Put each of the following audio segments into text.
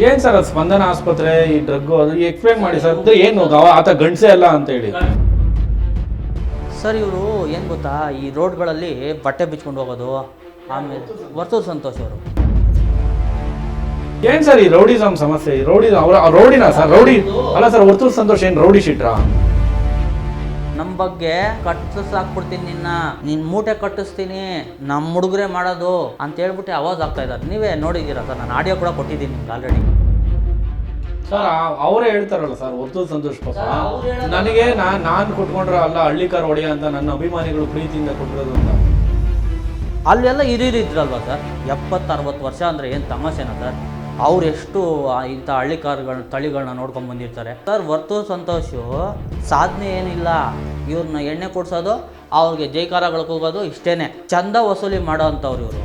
ಏನ್ ಸರ್ ಅದು ಸ್ಪಂದನ ಆಸ್ಪತ್ರೆ ಈ ಡ್ರಗ್ ಅದು ಎಕ್ಸ್ಪ್ಲೈನ್ ಮಾಡಿ ಸರ್. ಏನು ಆತ ಗಂಡಸೆ ಅಲ್ಲ ಅಂತ ಹೇಳಿ ಸರ್ ಇವರು ಏನು ಗೊತ್ತಾ, ಈ ರೋಡ್ಗಳಲ್ಲಿ ಬಟ್ಟೆ ಬಿಚ್ಕೊಂಡು ಹೋಗೋದು, ಆಮೇಲೆ ವರ್ತೂರು ಸಂತೋಷ್ ಅವರು. ಏನ್ ಸರ್ ಈ ರೌಡಿಸಮ್ ಸಮಸ್ಯೆ? ಈ ರೌಡಿನ ಸರ್? ರೌಡಿ ಅಲ್ಲ ಸರ್, ವರ್ತೂರು ಸಂತೋಷ್ ಏನ್ ರೌಡಿ ಶೀಟ್ರಾ? ನಮ್ಮ ಬಗ್ಗೆ ಕಟ್ಟಿಸಾಕ್ಬಿಡ್ತೀನಿ, ನಿನ್ನ ಮೂಟೆ ಕಟ್ಟಿಸ್ತೀನಿ, ನಮ್ಮ ಹುಡುಗರೇ ಮಾಡೋದು ಅಂತ ಹೇಳ್ಬಿಟ್ಟು ಅವಾಜ್ ಆಗ್ತಾ ಇದ್ದಾರೆ. ನೀವೇ ನೋಡಿದ್ದೀರಾ ಸರ್, ನಾನು ಆಡಿಯೋ ಕೂಡ ಕೊಟ್ಟಿದ್ದೀನಿ ನಿಮ್ಗೆ ಆಲ್ರೆಡಿ. ಸರ್ ಅವರೇ ಹೇಳ್ತಾರಲ್ಲ ಸರ್, ವರ್ತೂರು ಸಂತೋಷ್ ಪಾಪ ನನಗೆ ನಾನು ಕೊಟ್ಕೊಂಡ್ರೆ ಅಲ್ಲ ಹಳ್ಳಿಕಾರ್ ಒಡೆಯ ಅಂತ ನನ್ನ ಅಭಿಮಾನಿಗಳು ಪ್ರೀತಿಯಿಂದ ಕೊಟ್ಟಿರೋದು ಅಂತ. ಅಲ್ಲೆಲ್ಲ ಹಿರಿಯರಿದ್ರಲ್ವ ಸರ್, 70-60 ವರ್ಷ ಅಂದರೆ ಏನು ತಮಾಷೆನಾ ಸರ್? ಅವ್ರು ಎಷ್ಟು ಇಂಥ ತಳಿಗಳನ್ನ ನೋಡ್ಕೊಂಡು ಬಂದಿರ್ತಾರೆ ಸರ್. ವರ್ತೂರು ಸಂತೋಷು ಸಾಧನೆ ಏನಿಲ್ಲ, ಇವ್ರನ್ನ ಎಣ್ಣೆ ಕೊಡ್ಸೋದು, ಅವ್ರಿಗೆ ಜೈಕಾರಗಳಿಗೆ ಹೋಗೋದು, ಇಷ್ಟೇನೆ. ಚಂದ ವಸೂಲಿ ಮಾಡೋ ಅಂಥವ್ರು ಇವರು.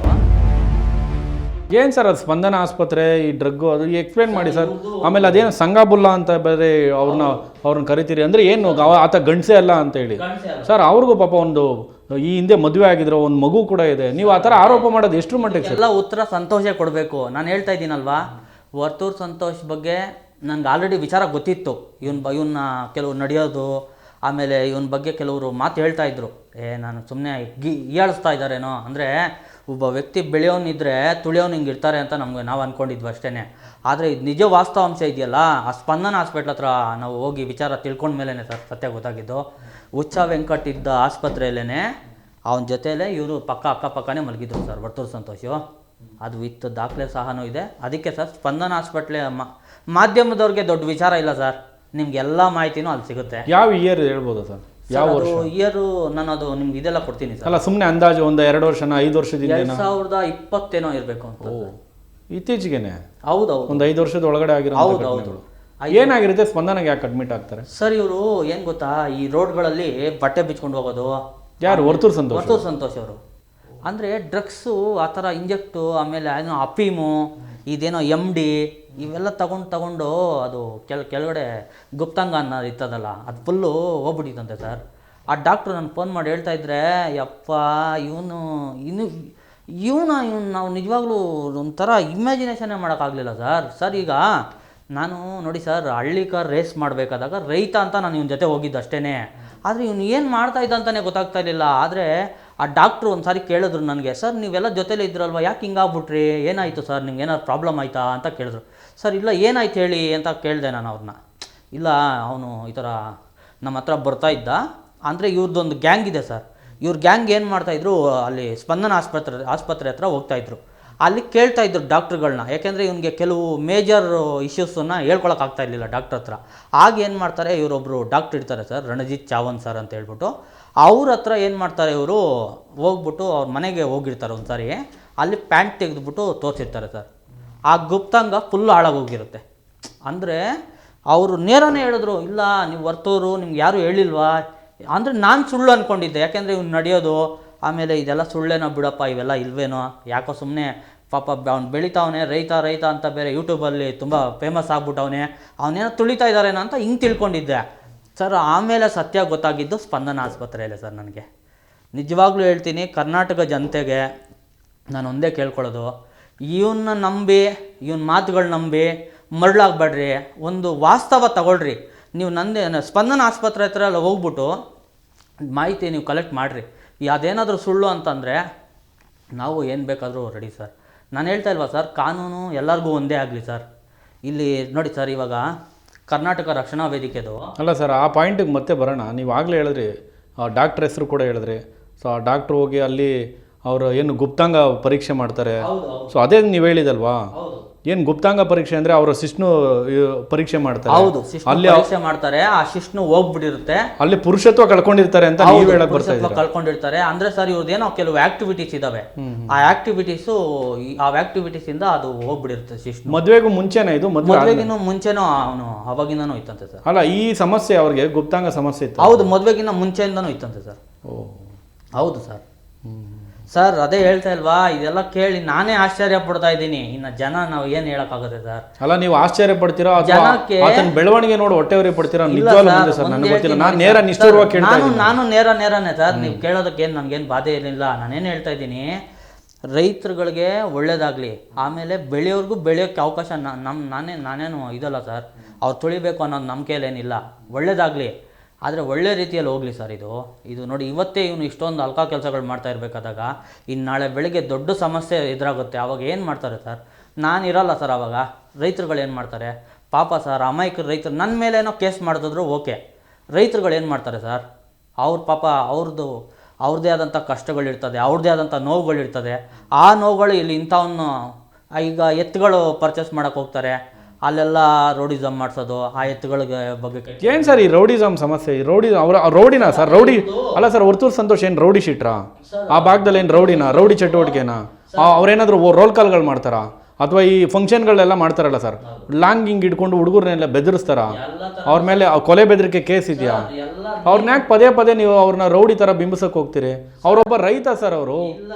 ಏನ್ ಸರ್ ಅದು ಸ್ಪಂದನ ಆಸ್ಪತ್ರೆ ಈ ಡ್ರಗ್ ಅದು ಎಕ್ಸ್ಪ್ಲೈನ್ ಮಾಡಿ ಸರ್. ಆಮೇಲೆ ಅದೇನು ಸಂಗಾಬುಲ್ಲಾ ಅಂತ ಬೇರೆ ಅವ್ರನ್ನ ಕರಿತೀರಿ ಅಂದ್ರೆ ಏನು ಆತ ಗಂಡಸೆ ಅಲ್ಲ ಅಂತ ಹೇಳಿ ಸರ್. ಅವ್ರಿಗೂ ಪಾಪ ಒಂದು ಈ ಹಿಂದೆ ಮದುವೆ ಆಗಿದ್ರೆ ಒಂದು ಮಗು ಕೂಡ ಇದೆ. ನೀವು ಆ ಥರ ಆರೋಪ ಮಾಡೋದು ಎಷ್ಟು ಮಟ್ಟಿಗೆ ಸರ್? ಎಲ್ಲ ಉತ್ತರ ಸಂತೋಷೇ ಕೊಡಬೇಕು. ನಾನು ಹೇಳ್ತಾ ಇದ್ದೀನಲ್ವಾ, ವರ್ತೂರು ಸಂತೋಷ್ ಬಗ್ಗೆ ನನಗೆ ಆಲ್ರೆಡಿ ವಿಚಾರ ಗೊತ್ತಿತ್ತು. ಇವನ್ನ ಕೆಲವು ನಡೆಯೋದು, ಆಮೇಲೆ ಇವನ ಬಗ್ಗೆ ಕೆಲವರು ಮಾತು ಹೇಳ್ತಾ ಇದ್ರು. ನಾನು ಸುಮ್ಮನೆ ಹೀಯಾಳಿಸ್ತಾ ಇದ್ದಾರೇನೋ, ಅಂದರೆ ಒಬ್ಬ ವ್ಯಕ್ತಿ ಬೆಳೆಯೋನಿದ್ರೆ ತುಳಿಯೋನು ಹಿಂಗೆ ಇರ್ತಾರೆ ಅಂತ ನಾವು ಅಂದ್ಕೊಂಡಿದ್ವಿ ಅಷ್ಟೇ. ಆದರೆ ಇದು ನಿಜ ವಾಸ್ತವಾಂಶ ಇದೆಯಲ್ಲ, ಆ ಸ್ಪಂದನ ಹಾಸ್ಪಿಟ್ಲ್ ಹತ್ರ ನಾವು ಹೋಗಿ ವಿಚಾರ ತಿಳ್ಕೊಂಡ್ಮೇಲೆ ಸರ್ ಸತ್ಯ ಗೊತ್ತಾಗಿದ್ದು. ಹುಚ್ಚ ವೆಂಕಟ್ ಇದ್ದ ಆಸ್ಪತ್ರೆಯಲ್ಲೇ ಅವನ ಜೊತೆಯಲ್ಲೇ ಇವರು ಅಕ್ಕಪಕ್ಕನೇ ಮಲಗಿದ್ರು ಸರ್ ವರ್ತೂರು ಸಂತೋಷು. ಅದು ವಿತ್ ದಾಖಲೆ ಸಹನೂ ಇದೆ. ಅದಕ್ಕೆ ಸರ್ ಸ್ಪಂದನ ಹಾಸ್ಪಿಟ್ಲೆ ಮಾಧ್ಯಮದವ್ರಿಗೆ ದೊಡ್ಡ ವಿಚಾರ ಇಲ್ಲ ಸರ್, ನಿಮ್ಗೆಲ್ಲ ಮಾಹಿತಿನೂ ಅಲ್ಲಿ ಸಿಗುತ್ತೆ. ಯಾವ ಇಯರ್ ಹೇಳ್ಬೋದು ಸರ್? ಯಾವ ವರ್ಷ? ಇಯರು ನಾನು ಅದು ನಿಮ್ಗೆ ಇದೆಲ್ಲ ಕೊಡ್ತೀನಿ ಸರ್. ಅಲ್ಲ ಸುಮ್ಮನೆ ಅಂದಾಜು ಒಂದು 2 ವರ್ಷನ 5 ವರ್ಷದಿಂದ 2020 ಇರಬೇಕು ಅಂತ. ಇತ್ತೀಚೆಗೆನೆ? ಹೌದೌದು, ಒಂದು 5 ವರ್ಷದ ಒಳಗಡೆ ಆಗಿರೋ. ಹೌದೌದು. ಏನಾಗಿರುತ್ತೆ? ಸ್ಪಂದನಗೆ ಯಾಕೆ ಅಡ್ಮಿಟ್ ಆಗ್ತಾರೆ ಸರ್? ಇವರು ಏನು ಗೊತ್ತಾ, ಈ ರೋಡ್ಗಳಲ್ಲಿ ಬಟ್ಟೆ ಬಿಚ್ಕೊಂಡು ಹೋಗೋದು. ಯಾರು? ವರ್ತೂರು ಸಂತೋಷ್? ವರ್ತೂರು ಸಂತೋಷ್ ಅವರು ಅಂದರೆ ಡ್ರಗ್ಸು ಆ ಥರ ಇಂಜೆಕ್ಟು, ಆಮೇಲೆ ಏನೋ ಅಫೀಮು, ಇದೇನೋ MD ಇವೆಲ್ಲ ತಗೊಂಡು ಅದು ಕೆಳಗಡೆ ಗುಪ್ತಾಂಗ ಅನ್ನೋದು ಇರ್ತದಲ್ಲ, ಅದು ಫುಲ್ಲು ಹೋಗ್ಬಿಟ್ಟಿತ್ತಂತೆ ಸರ್. ಆ ಡಾಕ್ಟ್ರು ನಾನು ಫೋನ್ ಮಾಡಿ ಹೇಳ್ತಾ ಇದ್ರೆ, ಯಪ್ಪ ಇವನು ನಾವು ನಿಜವಾಗ್ಲೂ ಒಂಥರ ಇಮ್ಯಾಜಿನೇಷನ್ನೇ ಮಾಡೋಕ್ಕಾಗಲಿಲ್ಲ ಸರ್. ಈಗ ನಾನು ನೋಡಿ ಸರ್, ಹಳ್ಳಿಕಾರ್ ರೇಸ್ ಮಾಡಬೇಕಾದಾಗ ರೈತ ಅಂತ ನಾನು ಇವನ ಜೊತೆ ಹೋಗಿದ್ದು ಅಷ್ಟೇ. ಆದರೆ ಇವನು ಏನು ಮಾಡ್ತಾ ಇದ್ದ ಅಂತಲೇ ಗೊತ್ತಾಗ್ತಾ ಇರಲಿಲ್ಲ. ಆದರೆ ಆ ಡಾಕ್ಟ್ರು ಒಂದು ಸಾರಿ ಕೇಳಿದ್ರು ನನಗೆ, ಸರ್ ನೀವೆಲ್ಲ ಜೊತೆಲೇ ಇದ್ರಲ್ವ, ಯಾಕೆ ಹಿಂಗಾಗ್ಬಿಟ್ರಿ, ಏನಾಯಿತು ಸರ್, ನಿಮ್ಗೆ ಏನಾದ್ರು ಪ್ರಾಬ್ಲಮ್ ಆಯಿತಾ ಅಂತ ಕೇಳಿದ್ರು. ಸರ್ ಇಲ್ಲ ಏನಾಯ್ತು ಹೇಳಿ ಅಂತ ಕೇಳಿದೆ ನಾನು ಅವ್ರನ್ನ. ಇಲ್ಲ ಅವನು ಈ ಥರ ನಮ್ಮ ಹತ್ರ ಬರ್ತಾ ಇದ್ದ, ಅಂದರೆ ಇವ್ರದ್ದೊಂದು ಗ್ಯಾಂಗ್ ಇದೆ ಸರ್. ಇವ್ರ ಗ್ಯಾಂಗ್ ಏನು ಮಾಡ್ತಾಯಿದ್ರು, ಅಲ್ಲಿ ಸ್ಪಂದನ ಆಸ್ಪತ್ರೆ ಹತ್ರ ಹೋಗ್ತಾಯಿದ್ರು. ಅಲ್ಲಿ ಕೇಳ್ತಾಯಿದ್ರು ಡಾಕ್ಟ್ರುಗಳನ್ನ, ಯಾಕೆಂದರೆ ಇವನಿಗೆ ಕೆಲವು ಮೇಜರ್ ಇಶ್ಯೂಸನ್ನು ಹೇಳ್ಕೊಳಕ್ಕಾಗ್ತಾ ಇರಲಿಲ್ಲ ಡಾಕ್ಟ್ರ್ ಹತ್ರ. ಆಗ ಏನು ಮಾಡ್ತಾರೆ, ಇವರೊಬ್ಬರು ಡಾಕ್ಟ್ರ್ ಇರ್ತಾರೆ ಸರ್, ರಣಜಿತ್ ಚಾವನ್ ಸರ್ ಅಂತ ಹೇಳ್ಬಿಟ್ಟು. ಅವ್ರ ಹತ್ರ ಏನು ಮಾಡ್ತಾರೆ, ಇವರು ಹೋಗ್ಬಿಟ್ಟು ಅವ್ರ ಮನೆಗೆ ಹೋಗಿರ್ತಾರೆ ಒಂದು ಸಾರಿ. ಅಲ್ಲಿ ಪ್ಯಾಂಟ್ ತೆಗೆದುಬಿಟ್ಟು ತೋರಿಸಿರ್ತಾರೆ ಸರ್. ಆ ಗುಪ್ತಾಂಗ ಫುಲ್ ಹಾಳಾಗೋಗಿರುತ್ತೆ. ಅಂದರೆ ಅವರು ನೇರನೇ ಹೇಳಿದ್ರು, ಇಲ್ಲ ನೀವು ವರ್ತೂರು ನಿಮ್ಗೆ ಯಾರೂ ಹೇಳಿಲ್ವಾ ಅಂದರೆ. ನಾನು ಸುಳ್ಳು ಅಂದ್ಕೊಂಡಿದ್ದೆ, ಯಾಕೆಂದರೆ ಇವ್ನು ನಡೆಯೋದು, ಆಮೇಲೆ ಇದೆಲ್ಲ ಸುಳ್ಳೇನೋ ಬಿಡಪ್ಪ, ಇವೆಲ್ಲ ಇಲ್ವೇನೋ, ಯಾಕೋ ಸುಮ್ಮನೆ ಪಾಪ ಅವ್ನು ಬೆಳಿತಾವನೆ, ರೈತ ಅಂತ ಬೇರೆ ಯೂಟ್ಯೂಬಲ್ಲಿ ತುಂಬ ಫೇಮಸ್ ಆಗ್ಬಿಟ್ಟವನೇ, ಅವನೇನೋ ತುಳಿತಾ ಇದ್ದಾರೇನೋ ಅಂತ ಹಿಂಗೆ ತಿಳ್ಕೊಂಡಿದ್ದೆ ಸರ್. ಆಮೇಲೆ ಸತ್ಯ ಗೊತ್ತಾಗಿದ್ದು ಸ್ಪಂದನ ಆಸ್ಪತ್ರೆಯಲ್ಲೇ ಸರ್. ನನಗೆ ನಿಜವಾಗ್ಲೂ ಹೇಳ್ತೀನಿ, ಕರ್ನಾಟಕ ಜನತೆಗೆ ನಾನು ಒಂದೇ ಕೇಳ್ಕೊಳ್ಳೋದು, ಇವನ್ನ ನಂಬಿ, ಇವನ ಮಾತುಗಳು ನಂಬಿ ಮರಳಾಗಬೇಡ್ರಿ. ಒಂದು ವಾಸ್ತವ ತಗೊಳ್ರಿ. ನೀವು ಸ್ಪಂದನ ಆಸ್ಪತ್ರೆ ಹತ್ರ ಎಲ್ಲ ಹೋಗ್ಬಿಟ್ಟು ಮಾಹಿತಿ ನೀವು ಕಲೆಕ್ಟ್ ಮಾಡಿರಿ. ಅದೇನಾದರೂ ಸುಳ್ಳು ಅಂತಂದರೆ ನಾವು ಏನು ಬೇಕಾದರೂ ರೆಡಿ ಸರ್. ನಾನು ಹೇಳ್ತಾ ಇಲ್ವಾ ಸರ್, ಕಾನೂನು ಎಲ್ಲರಿಗೂ ಒಂದೇ ಆಗಲಿ ಸರ್. ಇಲ್ಲಿ ನೋಡಿ ಸರ್, ಇವಾಗ ಕರ್ನಾಟಕ ರಕ್ಷಣಾ ವೇದಿಕೆದು ಅಲ್ಲ ಸರ್, ಆ ಪಾಯಿಂಟಿಗೆ ಮತ್ತೆ ಬರೋಣ. ನೀವು ಆಗಲೇ ಹೇಳಿದ್ರಿ, ಡಾಕ್ಟ್ರ್ ಹೆಸರು ಕೂಡ ಹೇಳಿದ್ರಿ. ಸೊ ಆ ಡಾಕ್ಟ್ರು ಹೋಗಿ ಅಲ್ಲಿ ಅವರು ಏನು ಗುಪ್ತಾಂಗ ಪರೀಕ್ಷೆ ಮಾಡ್ತಾರೆ. ಸೊ ಅದೇ ನೀವು ಹೇಳಿದಲ್ವಾ, ಏನು ಗುಪ್ತಾಂಗ ಪರೀಕ್ಷೆ ಅಂದರೆ ಅವರ ಶಿಶ್ನು ಪರೀಕ್ಷೆ ಮಾಡ್ತಾರೆ. ಹೌದು, ಅಲ್ಲಿ ಪರೀಕ್ಷೆ ಮಾಡ್ತಾರೆ. ಆ ಶಿಶ್ನು ಹೋಗ್ಬಿಟ್ಟಿರುತ್ತೆ, ಅಲ್ಲಿ ಪುರುಷತ್ವ ಕಳ್ಕೊಂಡಿರ್ತಾರೆ ಅಂತ ನೀವು ಹೇಳಕ್ ಬರ್ತಾ ಇದ್ದೀರಾ. ಕಳ್ಕೊಂಡಿರ್ತಾರೆ ಅಂದರೆ ಸರ್, ಇವ್ರದ್ದೇನೋ ಕೆಲವು ಆಕ್ಟಿವಿಟೀಸ್ ಇದಾವೆ. ಆ ಆಕ್ಟಿವಿಟೀಸ್ ಇಂದ ಅದು ಹೋಗ್ಬಿಟ್ಟಿರುತ್ತೆ ಶಿಶ್ನು. ಮದುವೆಗೂ ಮುಂಚೆನೇ ಇದು? ಮದುವೆಗಿನ್ನೂ ಮುಂಚೆನೋ ಅವನು ಅವಾಗಿಂದನೂ ಇತ್ತಂತೆ ಸರ್. ಅಲ್ಲ, ಈ ಸಮಸ್ಯೆ ಅವ್ರಿಗೆ ಗುಪ್ತಾಂಗ ಸಮಸ್ಯೆ ಇತ್ತು? ಹೌದು, ಮದುವೆಗಿನ್ನ ಮುಂಚೆಯಿಂದನೂ ಇತ್ತಂತೆ ಸರ್. ಹೌದು ಸರ್. ಸರ್ ಅದೇ ಹೇಳ್ತಾ ಇಲ್ವಾ, ಇದೆಲ್ಲ ಕೇಳಿ ನಾನೇ ಆಶ್ಚರ್ಯ ಪಡ್ತಾ ಇದ್ದೀನಿ. ಇನ್ನು ಜನ ನಾವು ಏನು ಹೇಳಕ್ಕಾಗುತ್ತೆ ಸರ್? ಅಲ್ಲ, ನೀವು ಆಶ್ಚರ್ಯ ಪಡ್ತೀರಾ, ಜನಕ್ಕೆ ಬೆಳವಣಿಗೆ ನೋಡಿ ಹೊಟ್ಟೆವರಿ ಪಡ್ತೀರಾ? ನನಗೆ ಗೊತ್ತಿಲ್ಲ, ನಾನು ನೇರ ನಿಷ್ಠುರವಾಗಿ ಕೇಳ್ತಾ ಇದ್ದೀನಿ. ನಾನು ನೇರನೇ ಸರ್. ನೀವು ಕೇಳೋದಕ್ಕೆ ಏನು ನನಗೇನು ಬಾಧೆ ಏನಿಲ್ಲ. ನಾನೇನು ಹೇಳ್ತಾ ಇದ್ದೀನಿ, ರೈತರುಗಳಿಗೆ ಒಳ್ಳೇದಾಗಲಿ, ಆಮೇಲೆ ಬೆಳೆಯೋರ್ಗೂ ಬೆಳೆಯೋಕ್ಕೆ ಅವಕಾಶ ನಾನೇನು ಇದಲ್ಲ ಸರ್, ಅವ್ರು ತುಳಿಬೇಕು ಅನ್ನೋದು ನಮ್ಮ ಕೈಲೇನಿಲ್ಲ, ಒಳ್ಳೇದಾಗಲಿ, ಆದರೆ ಒಳ್ಳೆ ರೀತಿಯಲ್ಲಿ ಹೋಗಲಿ ಸರ್. ಇದು ನೋಡಿ, ಇವತ್ತೇ ಇವನು ಇಷ್ಟೊಂದು ಅಲ್ಕ ಕೆಲಸಗಳು ಮಾಡ್ತಾ ಇರಬೇಕಾದಾಗ ಇನ್ನು ನಾಳೆ ಬೆಳಿಗ್ಗೆ ದೊಡ್ಡ ಸಮಸ್ಯೆ ಎದುರಾಗುತ್ತೆ. ಆವಾಗ ಏನು ಮಾಡ್ತಾರೆ ಸರ್? ನಾನು ಇರಲ್ಲ ಸರ್, ಆವಾಗ ರೈತರುಗಳು ಏನು ಮಾಡ್ತಾರೆ ಪಾಪ ಸರ್, ಅಮಾಯಕರು ರೈತರು ನನ್ನ ಮೇಲೇನೋ ಕೇಸ್ ಮಾಡಿದ್ರು ಓಕೆ, ರೈತರುಗಳು ಏನು ಮಾಡ್ತಾರೆ ಸರ್? ಅವ್ರ ಪಾಪ ಅವ್ರದ್ದೇ ಆದಂಥ ಕಷ್ಟಗಳಿರ್ತದೆ, ಅವ್ರದ್ದೇ ಆದಂಥ ನೋವುಗಳಿರ್ತದೆ. ಆ ನೋವುಗಳು ಇಲ್ಲಿ ಇಂಥವನ್ನು ಈಗ ಎತ್ತುಗಳು ಪರ್ಚೇಸ್ ಮಾಡೋಕ್ಕೆ ಹೋಗ್ತಾರೆ, ಅಲ್ಲೆಲ್ಲ ರೋಡಿಸಮ್ ಮಾಡಿಸೋದು, ಆ ಎತ್ತುಗಳಿಗೆ ಬಗ್ಗೆ. ಏನು ಸರ್ ಈ ರೌಡಿಸಮ್ ಸಮಸ್ಯೆ? ಈ ರೌಡಿನಾ ಸರ್? ರೌಡಿ ಅಲ್ಲ ಸರ್, ವರ್ತೂರು ಸಂತೋಷ್ ಏನು ರೌಡಿ ಶೀಟ್ರಾ? ಆ ಭಾಗದಲ್ಲಿ ಏನು ರೌಡಿ ಚಟುವಟಿಕೆನಾ? ಅವ್ರೇನಾದರೂ ರೋಲ್ ಕಾಲ್ಗಳು ಮಾಡ್ತಾರಾ? ಅಥವಾ ಈ ಫಂಕ್ಷನ್ಗಳೆಲ್ಲ ಮಾಡ್ತಾರಲ್ಲ ಸರ್, ಲಾಂಗ್ ಹಿಂಗೆ ಇಟ್ಕೊಂಡು ಹುಡುಗರನ್ನೆಲ್ಲ ಬೆದರಿಸ್ತಾರ? ಅವ್ರ ಮೇಲೆ ಕೊಲೆ ಬೆದರಿಕೆ ಕೇಸ್ ಇದೆಯಾ? ಅವ್ರನ್ನ ಯಾಕೆ ಪದೇ ಪದೇ ನೀವು ಅವ್ರನ್ನ ರೌಡಿ ಥರ ಬಿಂಬಿಸಕ್ಕೆ ಹೋಗ್ತೀರಿ? ಅವರೊಬ್ಬ ರೈತ ಸರ್. ಅವರು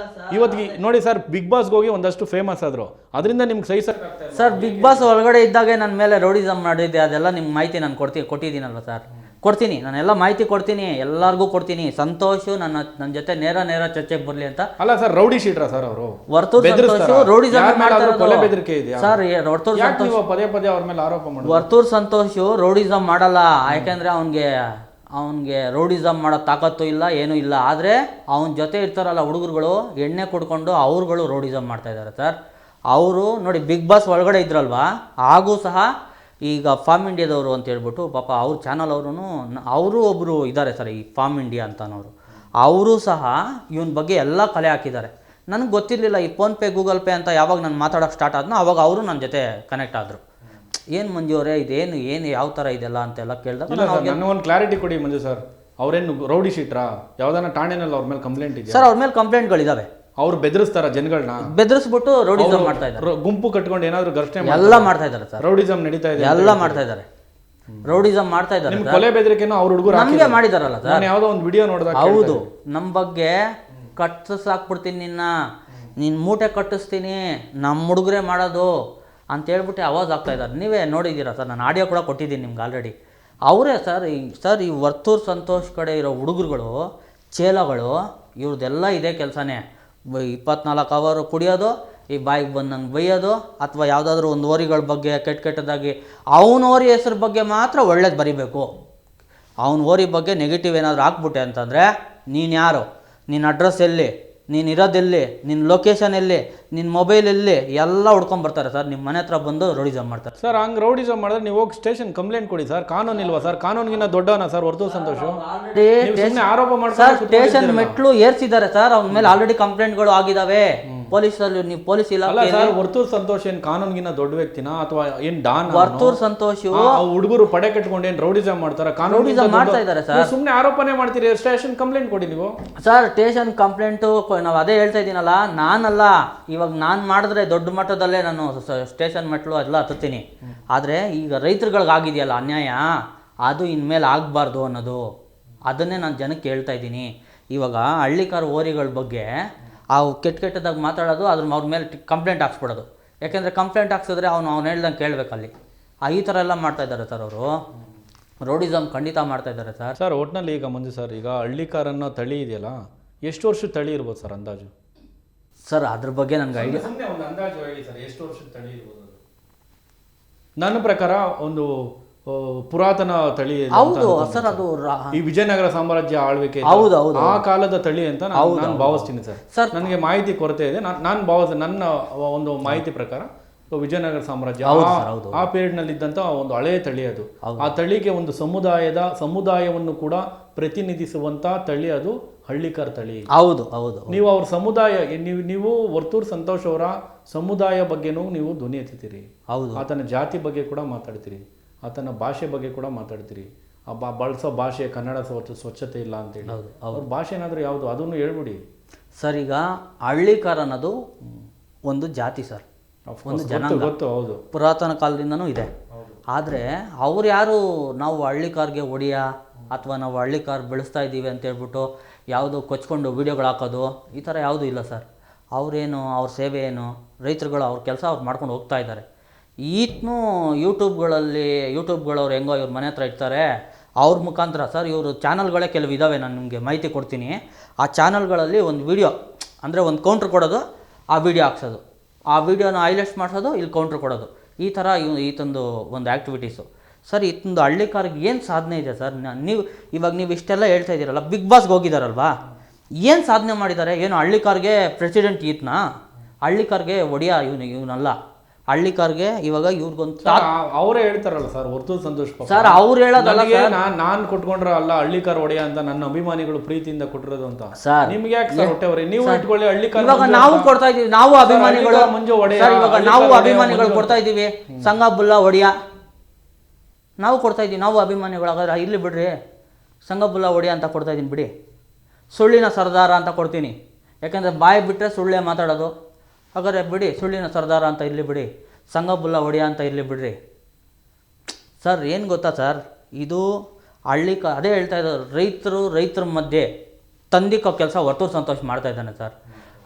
ಇವತ್ತಿಗೆ ನೋಡಿ ಸರ್, ಬಿಗ್ ಬಾಸ್ಗೆ ಹೋಗಿ ಒಂದಷ್ಟು ಫೇಮಸ್ ಆದರು, ಅದರಿಂದ ನಿಮ್ಗೆ ಸಹಿಸಕ್ಕಾಗ್ತಾ ಸರ್. ಬಿಗ್ ಬಾಸ್ ಒಳಗಡೆ ಇದ್ದಾಗ ನನ್ನ ಮೇಲೆ ರೌಡಿಸಮ್ ಮಾಡಿದ್ದೆ, ಅದೆಲ್ಲ ನಿಮ್ಗೆ ಮಾಹಿತಿ ನಾನು ಕೊಟ್ಟಿದ್ದೀನಲ್ವ ಸರ್? ಕೊಡ್ತೀನಿ, ನಾನೆಲ್ಲ ಮಾಹಿತಿ ಕೊಡ್ತೀನಿ, ಎಲ್ಲರಿಗೂ ಕೊಡ್ತೀನಿ. ಸಂತೋಷ್ ನನ್ನ ಜೊತೆ ನೇರ ಚರ್ಚೆಗೆ ಬರಲಿ ಅಂತ. ಅಲ್ಲ ಸರ್, ರೌಡಿ ಶೀಟ್ರಾ ಸರ್ ಅವರು? ವರ್ತೂರು ಸಂತೋಷ್ ರೌಡಿಸಮ್ ಕೊಲೆ ಬೆದರಿಕೆ ಇದೆಯಾ ಸರ್? ವರ್ತೂರು ಸಂತೋಷ್ ಪದೇ ಪದೇ ಅವ್ರ ಮೇಲೆ ಆರೋಪ ಮಾಡಿ. ವರ್ತೂರು ಸಂತೋಷ್ ರೌಡಿಸಮ್ ಮಾಡಲ್ಲ, ಯಾಕೆಂದ್ರೆ ಅವನಿಗೆ ರೌಡಿಸಮ್ ಮಾಡೋ ತಾಕತ್ತು ಇಲ್ಲ, ಏನೂ ಇಲ್ಲ. ಆದರೆ ಅವನ ಜೊತೆ ಇರ್ತಾರಲ್ಲ ಹುಡುಗರುಗಳು, ಎಣ್ಣೆ ಕುಡ್ಕೊಂಡು ಅವ್ರುಗಳು ರೌಡಿಸಮ್ ಮಾಡ್ತಾ ಇದ್ದಾರೆ ಸರ್. ಅವರು ನೋಡಿ, ಬಿಗ್ ಬಾಸ್ ಒಳಗಡೆ ಇದ್ರಲ್ವಾ, ಹಾಗೂ ಸಹ ಈಗ ಫಾರ್ಮ್ ಇಂಡಿಯಾದವರು ಅಂತ ಹೇಳ್ಬಿಟ್ಟು ಪಾಪ ಅವ್ರ ಚಾನಲ್ ಅವರು ಒಬ್ಬರು ಇದ್ದಾರೆ ಸರ್, ಈ ಫಾರ್ಮ್ ಇಂಡಿಯಾ ಅಂತನವರು. ಅವರು ಸಹ ಇವನ ಬಗ್ಗೆ ಎಲ್ಲ ಕಲೆ ಹಾಕಿದ್ದಾರೆ. ನನಗೆ ಗೊತ್ತಿರಲಿಲ್ಲ ಈ ಫೋನ್ಪೇ ಗೂಗಲ್ ಪೇ ಅಂತ. ಯಾವಾಗ ನಾನು ಮಾತಾಡೋಕ್ಕೆ ಸ್ಟಾರ್ಟ್ ಆದ್ನೋ ಆವಾಗ ಅವರು ನನ್ನ ಜೊತೆ ಕನೆಕ್ಟ್ ಆದರು. ಏನು ಮಂಜು ಅವರೇ ಇದೇನು ಯಾವ ಥರ ಇದೆಲ್ಲ ಅಂತೆಲ್ಲ ಕೇಳಿದಾಗ ನನಗೊಂದು ಕ್ಲಾರಿಟಿ ಕೊಡಿ ಮಂಜು ಸರ್. ಅವ್ರೇನು ರೌಡಿ ಶೀಟ್ರಾ? ಯಾವ್ದಾನ ಠಾಣೆನಲ್ಲಿ ಅವ್ರ ಮೇಲೆ ಕಂಪ್ಲೇಂಟ್ ಇದೆ ಸರ್? ಅವ್ರ ಮೇಲೆ ಕಂಪ್ಲೇಂಟ್ಗಳಿದಾವೆ. ಅವ್ರು ಬೆದರಿಸ್ತಾರ ಜನಗಳನ್ನ? ಬೆದರಿಸ್ಬಿಟ್ಟು ರೌಡಿಸಮ್ ಮಾಡ್ತಾ ಇದ್ದಾರೆ. ಗುಂಪು ಕಟ್ಕೊಂಡು ಏನಾದ್ರು ಘರ್ಷಣೆ ಎಲ್ಲ ಮಾಡ್ತಾ ಇದ್ದಾರೆ ಸರ್. ರೌಡಿಸಮ್ ನಡೀತಾ ಇದೆ, ಎಲ್ಲ ಮಾಡ್ತಾ ಇದ್ದಾರೆ, ರೌಡಿಸಮ್ ಮಾಡ್ತಾ ಇದ್ದಾರೆ. ಕೊಲೆ ಬೆದರಿಕೆನೂ ಅವ್ರ ಹುಡುಗರು ನಮಗೆ ಮಾಡಿದಾರಲ್ಲ ಸರ್. ಯಾವುದೋ ಒಂದು ವಿಡಿಯೋ ನೋಡಿದಾಗ ಹೌದು, ನಮ್ಮ ಬಗ್ಗೆ ಕಟ್ಟಿಸಾಕ್ಬಿಡ್ತೀನಿ, ನಿನ್ನ ಮೂಟೆ ಕಟ್ಟಿಸ್ತೀನಿ, ನಮ್ಮ ಹುಡುಗರೇ ಮಾಡೋದು ಅಂತ ಹೇಳ್ಬಿಟ್ಟು ಅವಾಜ್ ಆಗ್ತಾ ಇದ್ದಾರೆ. ನೀವೇ ನೋಡಿದ್ದೀರಾ ಸರ್, ನಾನು ಆಡಿಯೋ ಕೂಡ ಕೊಟ್ಟಿದ್ದೀನಿ ನಿಮ್ಗೆ ಆಲ್ರೆಡಿ. ಅವರೇ ಸರ್ ಈ ವರ್ತೂರು ಸಂತೋಷ್ ಕಡೆ ಇರೋ ಹುಡುಗರುಗಳು, ಚೇಲಗಳು, ಇವ್ರದ್ದೆಲ್ಲ ಇದೇ ಕೆಲಸನೇ. 24 ಅವರ್ ಕುಡಿಯೋದು, ಈ ಬಾಯಿಗೆ ಬಂದಂಗೆ ಬೈಯೋದು, ಅಥವಾ ಯಾವುದಾದ್ರೂ ಒಂದು ಓರಿಗಳ ಬಗ್ಗೆ ಕೆಟ್ಟದಾಗಿ ಅವನ ಓರಿ ಹೆಸ್ರ ಬಗ್ಗೆ ಮಾತ್ರ ಒಳ್ಳೇದು ಬರಿಬೇಕು. ಅವನ ಓರಿ ಬಗ್ಗೆ ನೆಗೆಟಿವ್ ಏನಾದರೂ ಹಾಕ್ಬಿಟ್ಟೆ ಅಂತಂದರೆ, ನೀನು ಯಾರು, ನಿನ್ನ ಅಡ್ರೆಸ್ ಎಲ್ಲಿ, ನೀನು ಇರೋದೆಲ್ಲಿ, ನಿನ್ನ ಲೊಕೇಶನ್ ಎಲ್ಲಿ, ನಿನ್ನ ಮೊಬೈಲ್ ಎಲ್ಲಿ, ಎಲ್ಲ ಹುಡ್ಕೊಂಬರ್ತಾರೆ ಸರ್. ನಿಮ್ಮ ಮನೆ ಹತ್ರ ಬಂದು ರೌಡಿಸಮ್ ಮಾಡ್ತಾರೆ ಸರ್. ಹಂಗೆ ರೌಡಿಸಮ್ ಮಾಡಿದ್ರೆ ನೀವು ಹೋಗಿ ಸ್ಟೇಷನ್ ಕಂಪ್ಲೇಂಟ್ ಕೊಡಿ ಸರ್. ಕಾನೂನು ಇಲ್ವಾ ಸರ್? ಕಾನೂನಿಗಿನ್ನ ದೊಡ್ಡವನ ಸರ್ ವರ್ತೂರು ಸಂತೋಷ್? ಆರೋಪ ಮಾಡ್ತಾರೆ, ಸ್ಟೇಷನ್ ಮೆಟ್ಲು ಏರ್ಸಿದ್ದಾರೆ ಸರ್. ಅವನ ಮೇಲೆ ಆಲ್ರೆಡಿ ಕಂಪ್ಲೇಂಟ್ಗಳು ಆಗಿದಾವೆ ಪೊಲೀಸಲ್ಲಿ. ನೀವು ಪೊಲೀಸ್ ಇಲಾಖೆ. ವರ್ತೂರು ಸಂತೋಷ್ ಏನ್ ಕಾನೂನಿಗಿನ್ನ ದೊಡ್ಡ ವ್ಯಕ್ತಿನ ಅಥವಾ ಏನ್ ಡಾನ್? ವರ್ತೂರು ಸಂತೋಷ್ ಹುಡುಗರು ಪಡೆ ಕಟ್ಕೊಂಡು ಏನ್ ರೌಡಿಸಮ್ ಮಾಡ್ತಾರ? ರೌಡಿಸಮ್ ಮಾಡ್ತಾ ಇದ್ದಾರೆ ಸರ್. ಸುಮ್ಮನೆ ಆರೋಪನೆ ಮಾಡ್ತೀರಿ. ಸ್ಟೇಷನ್ ಕಂಪ್ಲೇಂಟ್ ಕೊಡಿ ನೀವು ಸರ್. ಸ್ಟೇಷನ್ ಕಂಪ್ಲೇಂಟು ನಾವು ಅದೇ ಹೇಳ್ತಾ ಇದ್ದೀನಲ್ಲ, ನಾನಲ್ಲ. ಇವಾಗ ನಾನು ಮಾಡಿದ್ರೆ ದೊಡ್ಡ ಮಟ್ಟದಲ್ಲೇ ನಾನು ಸ್ಟೇಷನ್ ಮೆಟ್ಲು ಎಲ್ಲ ಹತ್ತೀನಿ. ಆದರೆ ಈಗ ರೈತರುಗಳಿಗಾಗಿದೆಯಲ್ಲ ಅನ್ಯಾಯ, ಅದು ಇನ್ಮೇಲೆ ಆಗಬಾರ್ದು ಅನ್ನೋದು, ಅದನ್ನೇ ನಾನು ಜನಕ್ಕೆ ಹೇಳ್ತಾ ಇದ್ದೀನಿ. ಇವಾಗ ಹಳ್ಳಿಕಾರ ಓರಿಗಳ ಬಗ್ಗೆ ಕೆಟ್ಟದಾಗಿ ಮಾತಾಡೋದು, ಅವ್ರ ಮೇಲೆ ಕಂಪ್ಲೇಂಟ್ ಹಾಕ್ಸ್ಬಿಡೋದು. ಯಾಕೆಂದರೆ ಕಂಪ್ಲೇಂಟ್ ಹಾಕ್ಸಿದ್ರೆ ಅವ್ನು ಹೇಳ್ದಂಗೆ ಕೇಳಬೇಕಲ್ಲಿ. ಈ ಥರ ಎಲ್ಲ ಮಾಡ್ತಾ ಇದ್ದಾರೆ ಸರ್ ಅವರು. ರೌಡಿಸಮ್ ಖಂಡಿತ ಮಾಡ್ತಾ ಇದ್ದಾರೆ ಸರ್. ಸರ್ ಒಟ್ಟಿನಲ್ಲಿ ಈಗ ಮಂಜು ಸರ್, ಈಗ ಹಳ್ಳಿಕಾರನ್ನ ತಳಿ ಇದೆಯಲ್ಲ, ಎಷ್ಟು ವರ್ಷದ ತಳಿ ಇರ್ಬೋದು ಸರ್ ಅಂದಾಜು? ಸರ್ ಅದ್ರ ಬಗ್ಗೆ ನನಗೆ ಐಡಿಯಾ. ಒಂದು ಅಂದಾಜು ಹೇಳಿ ಸರ್, ಎಷ್ಟು ವರ್ಷದ ತಳಿ ಇರ್ಬೋದು? ನನ್ನ ಪ್ರಕಾರ ಒಂದು ಪುರಾತನ ತಳಿ. ಹೌದು ಸರ್, ಅದು ಈ ವಿಜಯನಗರ ಸಾಮ್ರಾಜ್ಯ ಆಳ್ವಿಕೆ ಆ ಕಾಲದ ತಳಿ ಅಂತ ನಾನು ಭಾವಿಸ್ತೀನಿ ಸರ್. ನನಗೆ ಮಾಹಿತಿ ಕೊರತೆ ಇದೆ. ನನ್ನ ಒಂದು ಮಾಹಿತಿ ಪ್ರಕಾರ ವಿಜಯನಗರ ಸಾಮ್ರಾಜ್ಯ ಆ ಪೀರಿಯಡ್ ನಲ್ಲಿ ಇದ್ದಂತ ಒಂದು ಹಳೆಯ ತಳಿ ಅದು. ಆ ತಳಿಗೆ ಒಂದು ಸಮುದಾಯವನ್ನು ಕೂಡ ಪ್ರತಿನಿಧಿಸುವಂತ ತಳಿ ಅದು ಹಳ್ಳಿಕಾರ್ ತಳಿ. ಹೌದು ಹೌದು. ನೀವು ಅವ್ರ ಸಮುದಾಯ, ನೀವು ವರ್ತೂರು ಸಂತೋಷ್ ಅವರ ಸಮುದಾಯ ಬಗ್ಗೆನೂ ನೀವು ಧ್ವನಿ ಎತ್ತೀರಿ. ಹೌದು. ಆತನ ಜಾತಿ ಬಗ್ಗೆ ಕೂಡ ಮಾತಾಡ್ತೀರಿ, ಆತನ ಭಾಷೆ ಬಗ್ಗೆ ಕೂಡ ಮಾತಾಡ್ತೀರಿ. ಬಳಸೋ ಭಾಷೆ ಕನ್ನಡ ಸ್ವಚ್ಛತೆ ಇಲ್ಲ ಅಂತೇಳಿ. ಅವ್ರ ಭಾಷೆ ಏನಾದರೂ ಯಾವುದು ಅದನ್ನು ಹೇಳ್ಬಿಡಿ ಸರ್. ಈಗ ಹಳ್ಳಿಕಾರ ಅನ್ನೋದು ಒಂದು ಜಾತಿ ಸರ್, ಒಂದು ಜನಾಂಗ. ಗೊತ್ತು, ಹೌದು, ಪುರಾತನ ಕಾಲದಿಂದನೂ ಇದೆ. ಆದರೆ ಅವ್ರು ಯಾರು ನಾವು ಹಳ್ಳಿಕಾರ್ಗೆ ಒಡಿಯ ಅಥವಾ ನಾವು ಹಳ್ಳಿಕಾರ್ ಬೆಳೆಸ್ತಾ ಇದ್ದೀವಿ ಅಂತ ಹೇಳ್ಬಿಟ್ಟು ಯಾವುದು ಕೊಚ್ಕೊಂಡು ವೀಡಿಯೋಗಳು ಹಾಕೋದು ಈ ಥರ ಯಾವುದೂ ಇಲ್ಲ ಸರ್. ಅವರೇನು, ಅವ್ರ ಸೇವೆ ಏನು, ರೈತರುಗಳು ಅವ್ರ ಕೆಲಸ ಅವ್ರು ಮಾಡ್ಕೊಂಡು ಹೋಗ್ತಾ ಇದ್ದಾರೆ. ಈತನೂ ಯೂಟ್ಯೂಬ್ಗಳವ್ರು ಹೆಂಗೋ ಇವ್ರ ಮನೆ ಹತ್ರ ಇರ್ತಾರೆ, ಅವ್ರ ಮುಖಾಂತರ ಸರ್ ಇವರು ಚಾನಲ್ಗಳೇ ಕೆಲವು ಇದ್ದಾವೆ, ನಾನು ನಿಮಗೆ ಮಾಹಿತಿ ಕೊಡ್ತೀನಿ. ಆ ಚಾನಲ್ಗಳಲ್ಲಿ ಒಂದು ವಿಡಿಯೋ ಅಂದರೆ ಒಂದು ಕೌಂಟ್ರ್ ಕೊಡೋದು, ಆ ವಿಡಿಯೋ ಹಾಕ್ಸೋದು, ಆ ವಿಡಿಯೋನ ಹೈಲೈಟ್ಸ್ ಮಾಡಿಸೋದು, ಇಲ್ಲಿ ಕೌಂಟ್ರ್ ಕೊಡೋದು, ಈ ಥರ ಈತಂದು ಒಂದು ಆ್ಯಕ್ಟಿವಿಟೀಸು. ಸರ್ ಇದೊಂದು ಹಳ್ಳಿ ಕಾರ್ಗೆ ಏನು ಸಾಧನೆ ಇದೆ ಸರ್? ನೀವು ಇಷ್ಟೆಲ್ಲ ಹೇಳ್ತಾ ಇದ್ದೀರಲ್ಲ, ಬಿಗ್ ಬಾಸ್ಗೆ ಹೋಗಿದ್ದಾರಲ್ವಾ, ಏನು ಸಾಧನೆ ಮಾಡಿದ್ದಾರೆ? ಏನು ಹಳ್ಳಿ ಕಾರ್ಗೆ ಪ್ರೆಸಿಡೆಂಟ್ ಈತನಾ? ಹಳ್ಳಿ ಕಾರ್ಗೆ ಒಡೆಯ ಇವನಲ್ಲ. ಹಳ್ಳಿ ಕಾರ್ಗೆ ಇವಾಗ ಇವ್ರಿಗೊಂದು ಅವರೇ ಹೇಳ್ತಾರಲ್ಲ ಸರ್, ವರ್ತೂರ್ ಸಂತೋಷ್ ಸರ್ ಅವ್ರು ಹೇಳೋದಲ್ಲ, ನಾನು ಕೊಟ್ಕೊಂಡ್ರೆ ಅಲ್ಲ ಹಳ್ಳಿ ಕಾರ್ ಒಡೆಯ ಅಂತ ನನ್ನ ಅಭಿಮಾನಿಗಳು ಪ್ರೀತಿಯಿಂದ ಕೊಟ್ಟಿರೋದು ಅಂತ. ಸರ್ ನಿಮ್ಗೆ ಯಾಕೆ ಸರ್ ಹೊಟ್ಟೆವರಿ? ನೀವು ಇಟ್ಕೊಳ್ಳಿ ಹಳ್ಳಿ ಕಾರ್. ಇವಾಗ ನಾವು ಕೊಡ್ತಾ ಇದೀವಿ, ನಾವು ಅಭಿಮಾನಿಗಳು ಸರ್, ಇವಾಗ ನಾವು ಅಭಿಮಾನಿಗಳು ಕೊಡ್ತಾ ಇದ್ದೀವಿ. ಸಂಗಬುಲ್ಲಾ ಒಡೆಯ ನಾವು ಕೊಡ್ತಾ ಇದ್ದೀವಿ, ನಾವು ಅಭಿಮಾನಿಗಳು. ಹಾಗಾದ್ರೆ ಇರ್ಲಿ ಬಿಡ್ರಿ, ಸಂಗಬುಲ್ಲಾ ಒಡೆಯ ಅಂತ ಕೊಡ್ತಾ ಇದ್ದೀನಿ ಬಿಡಿ. ಸುಳ್ಳಿನ ಸರ್ದಾರ ಅಂತ ಕೊಡ್ತೀನಿ, ಯಾಕೆಂದರೆ ಬಾಯಿ ಬಿಟ್ಟರೆ ಸುಳ್ಳೇ ಮಾತಾಡೋದು. ಹಾಗಾದ್ರೆ ಬಿಡಿ, ಸುಳ್ಳಿನ ಸರ್ದಾರ ಅಂತ ಇರಲಿ ಬಿಡಿ, ಸಂಗಬುಲ್ಲಾ ಒಡೆಯ ಅಂತ ಇರಲಿ ಬಿಡ್ರಿ. ಸರ್ ಏನು ಗೊತ್ತಾ ಸರ್, ಇದು ಅದೇ ಹೇಳ್ತಾ ಇದ್ದಾರೆ, ರೈತರ ಮಧ್ಯೆ ತಂದಿಕ್ಕೋ ಕೆಲಸ ವರ್ತೂರ್ ಸಂತೋಷ್ ಮಾಡ್ತಾ ಇದ್ದಾನೆ ಸರ್.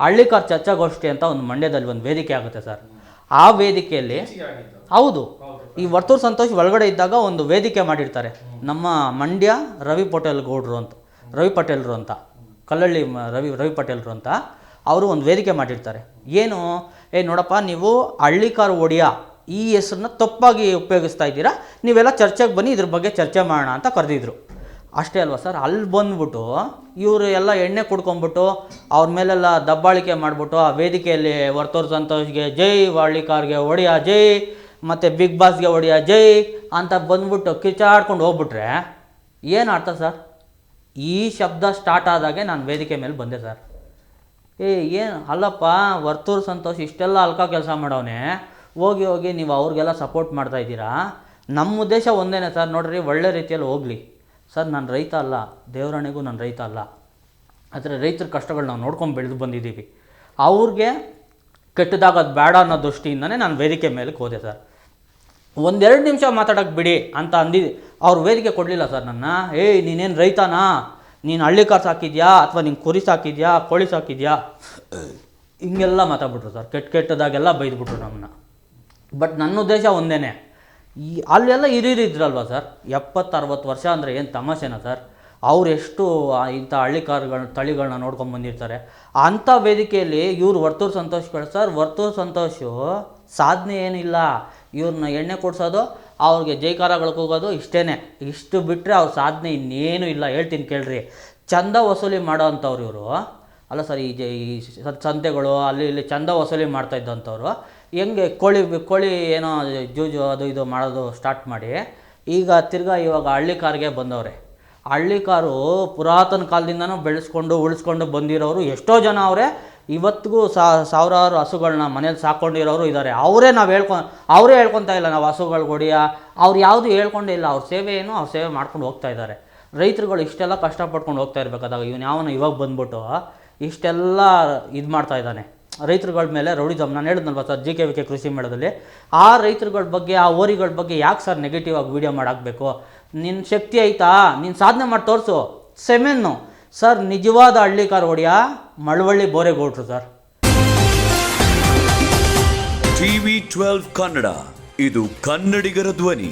ಹಳ್ಳಿ ಕಾರ್ ಚರ್ಚಾಗೋಷ್ಠಿ ಅಂತ ಒಂದು ಮಂಡ್ಯದಲ್ಲಿ ಒಂದು ವೇದಿಕೆ ಆಗುತ್ತೆ ಸರ್. ಆ ವೇದಿಕೆಯಲ್ಲಿ ಹೌದು, ಈ ವರ್ತೂರ್ ಸಂತೋಷ್ ಒಳಗಡೆ ಇದ್ದಾಗ ಒಂದು ವೇದಿಕೆ ಮಾಡಿರ್ತಾರೆ. ನಮ್ಮ ಮಂಡ್ಯ ರವಿ ಪಟೇಲ್ರು ಅಂತ ಕಲ್ಲಳ್ಳಿ ರವಿ ಪಟೇಲ್ರು ಅಂತ ಅವರು ಒಂದು ವೇದಿಕೆ ಮಾಡಿರ್ತಾರೆ. ಏನು ನೋಡಪ್ಪ, ನೀವು ಹಳ್ಳಿ ಕಾರ್ ಒಡೆಯ ಈ ಹೆಸರನ್ನ ತಪ್ಪಾಗಿ ಉಪಯೋಗಿಸ್ತಾ ಇದ್ದೀರಾ, ನೀವೆಲ್ಲ ಚರ್ಚೆಗೆ ಬನ್ನಿ, ಇದ್ರ ಬಗ್ಗೆ ಚರ್ಚೆ ಮಾಡೋಣ ಅಂತ ಕರೆದಿದ್ರು. ಅಷ್ಟೇ ಅಲ್ವಾ ಸರ್? ಅಲ್ಲಿ ಬಂದ್ಬಿಟ್ಟು ಇವರು ಎಲ್ಲ ಎಣ್ಣೆ ಕುಡ್ಕೊಂಡ್ಬಿಟ್ಟು ಅವ್ರ ಮೇಲೆಲ್ಲ ದಬ್ಬಾಳಿಕೆ ಮಾಡಿಬಿಟ್ಟು ಆ ವೇದಿಕೆಯಲ್ಲಿ ವರ್ತೂರ್ ಸಂತೋಷ್ಗೆ ಜೈ, ಹಳ್ಳಿ ಕಾರ್ಗೆ ಒಡೆಯ ಜೈ, ಮತ್ತು ಬಿಗ್ ಬಾಸ್ಗೆ ಒಡೆಯ ಜೈ ಅಂತ ಬಂದ್ಬಿಟ್ಟು ಕಿಚಾಡ್ಕೊಂಡು ಹೋಗ್ಬಿಟ್ರೆ ಏನು ಅರ್ಥ ಸರ್? ಈ ಶಬ್ದ ಸ್ಟಾರ್ಟ್ ಆದಾಗೆ ನಾನು ವೇದಿಕೆ ಮೇಲೆ ಬಂದೆ ಸರ್. ಏನು ಅಲ್ಲಪ್ಪ, ವರ್ತೂರ್ ಸಂತೋಷ್ ಇಷ್ಟೆಲ್ಲ ಅಲ್ಕ ಕೆಲಸ ಮಾಡವನೆ, ಹೋಗಿ ನೀವು ಅವ್ರಿಗೆಲ್ಲ ಸಪೋರ್ಟ್ ಮಾಡ್ತಾ ಇದ್ದೀರಾ. ನಮ್ಮ ಉದ್ದೇಶ ಒಂದೇ ಸರ್, ನೋಡ್ರಿ ಒಳ್ಳೆ ರೀತಿಯಲ್ಲಿ ಹೋಗಲಿ ಸರ್. ನಾನು ರೈತ ಅಲ್ಲ, ದೇವರಾಣೆಗೂ ನಾನು ರೈತ ಅಲ್ಲ, ಆದರೆ ರೈತರ ಕಷ್ಟಗಳು ನಾವು ನೋಡ್ಕೊಂಡು ಬೆಳೆದು ಬಂದಿದ್ದೀವಿ. ಅವ್ರಿಗೆ ಕೆಟ್ಟದಾಗ ಅದು ಬೇಡ ಅನ್ನೋ ದೃಷ್ಟಿಯಿಂದನೇ ನಾನು ವೇದಿಕೆ ಮೇಲೆ ಹೋದೆ ಸರ್. 1-2 ನಿಮಿಷ ಮಾತಾಡೋಕ್ಕೆ ಬಿಡಿ ಅಂತ ಅಂದಿದ್ದು, ಅವ್ರು ವೇದಿಕೆ ಕೊಡಲಿಲ್ಲ ಸರ್ ನನ್ನ. ನೀನೇನು ರೈತನಾ, ನೀನು ಹಳ್ಳಿ ಕಾರ್ ಸಾಕಿದ್ಯಾ, ಅಥವಾ ನೀನು ಕುರಿ ಸಾಕಿದ್ಯಾ, ಕೋಳಿ ಸಾಕಿದ್ಯಾ, ಹಿಂಗೆಲ್ಲ ಮಾತಾಡ್ಬಿಟ್ರು ಸರ್. ಕೆಟ್ಟದಾಗೆಲ್ಲ ಬೈದ್ಬಿಟ್ರು ನಮ್ಮನ್ನ. ಬಟ್ ನನ್ನ ಉದ್ದೇಶ ಒಂದೇ, ಅಲ್ಲೆಲ್ಲ ಹಿರಿಯರಿದ್ರಲ್ವ ಸರ್, 70-60 ವರ್ಷ ಅಂದರೆ ಏನು ತಮಾಷೆನಾ ಸರ್? ಅವ್ರು ಎಷ್ಟು ಇಂಥ ಹಳ್ಳಿ ತಳಿಗಳನ್ನ ನೋಡ್ಕೊಂಡು ಬಂದಿರ್ತಾರೆ. ಅಂಥ ವೇದಿಕೆಯಲ್ಲಿ ಇವರು ವರ್ತೂರ್ ಸಂತೋಷ್ಗಳು ಸರ್. ವರ್ತೂರ್ ಸಂತೋಷು ಸಾಧನೆ ಏನಿಲ್ಲ, ಇವ್ರನ್ನ ಎಣ್ಣೆ ಕೊಡ್ಸೋದು, ಅವ್ರಿಗೆ ಜೈಕಾರಗಳಿಗೆ ಹೋಗೋದು, ಇಷ್ಟು ಬಿಟ್ಟರೆ ಅವ್ರ ಸಾಧನೆ ಇನ್ನೇನು ಇಲ್ಲ. ಹೇಳ್ತೀನಿ ಕೇಳ್ರಿ, ಚಂದ ವಸೂಲಿ ಮಾಡೋ ಅಂಥವ್ರು ಇವರು ಅಲ್ಲ ಸರ್. ಈ ಸಂತೆಗಳು ಅಲ್ಲಿ ಇಲ್ಲಿ ಚಂದ ವಸೂಲಿ ಮಾಡ್ತಾ ಇದ್ದಂಥವ್ರು ಹೆಂಗೆ ಕೋಳಿ ಏನೋ ಜೂಜು ಅದು ಇದು ಮಾಡೋದು ಸ್ಟಾರ್ಟ್ ಮಾಡಿ ಈಗ ಇವಾಗ ಹಳ್ಳಿ ಕಾರ್ಗೆ ಬಂದವ್ರೆ. ಹಳ್ಳಿ ಕಾರು ಪುರಾತನ ಕಾಲದಿಂದನೂ ಉಳಿಸ್ಕೊಂಡು ಬಂದಿರೋರು ಎಷ್ಟೋ ಜನ ಅವರೇ. ಇವತ್ತಿಗೂ ಸಾವಿರಾರು ಹಸುಗಳನ್ನ ಮನೇಲಿ ಸಾಕ್ಕೊಂಡಿರೋರು ಇದ್ದಾರೆ. ಅವರೇ ಹೇಳ್ಕೊತಾ ಇಲ್ಲ ನಾವು ಹಸುಗಳು ಹೊಡಿಯ, ಅವ್ರು ಯಾವುದು ಹೇಳ್ಕೊಂಡೇ ಇಲ್ಲ. ಅವ್ರ ಸೇವೆ ಏನು, ಅವ್ರ ಸೇವೆ ಮಾಡ್ಕೊಂಡು ಹೋಗ್ತಾ ಇದ್ದಾರೆ. ರೈತರುಗಳು ಇಷ್ಟೆಲ್ಲ ಕಷ್ಟಪಡ್ಕೊಂಡು ಹೋಗ್ತಾ ಇರಬೇಕಾದಾಗ ಇವಾಗ ಬಂದ್ಬಿಟ್ಟು ಇಷ್ಟೆಲ್ಲ ಇದು ಮಾಡ್ತಾ ಇದ್ದಾನೆ. ರೈತರುಗಳ ಮೇಲೆ ರೌಡಿಸಮ್. ನಾನು ಹೇಳಿದ್ನಲ್ವ ಸರ್, GKVK ಕೃಷಿ ಮೇಳದಲ್ಲಿ ಆ ರೈತರುಗಳ ಬಗ್ಗೆ, ಆ ಓರಿಗಳ ಬಗ್ಗೆ ಯಾಕೆ ಸರ್ ನೆಗೆಟಿವ್ ಆಗಿ ವೀಡಿಯೋ ಮಾಡಾಕಬೇಕು? ನಿನ್ನ ಶಕ್ತಿ ಐತಾ, ನೀನು ಸಾಧನೆ ಮಾಡಿ ತೋರಿಸು. ಸೆಮೆನ್ನು ಸರ್, ನಿಜವಾದ ಹಳ್ಳಿ ಕಾರ್ ಒಡೆಯ ಮಳವಳ್ಳಿ ಬೋರೇಗೌಡರು ಸರ್. TV12 ಕನ್ನಡ, ಇದು ಕನ್ನಡಿಗರ ಧ್ವನಿ.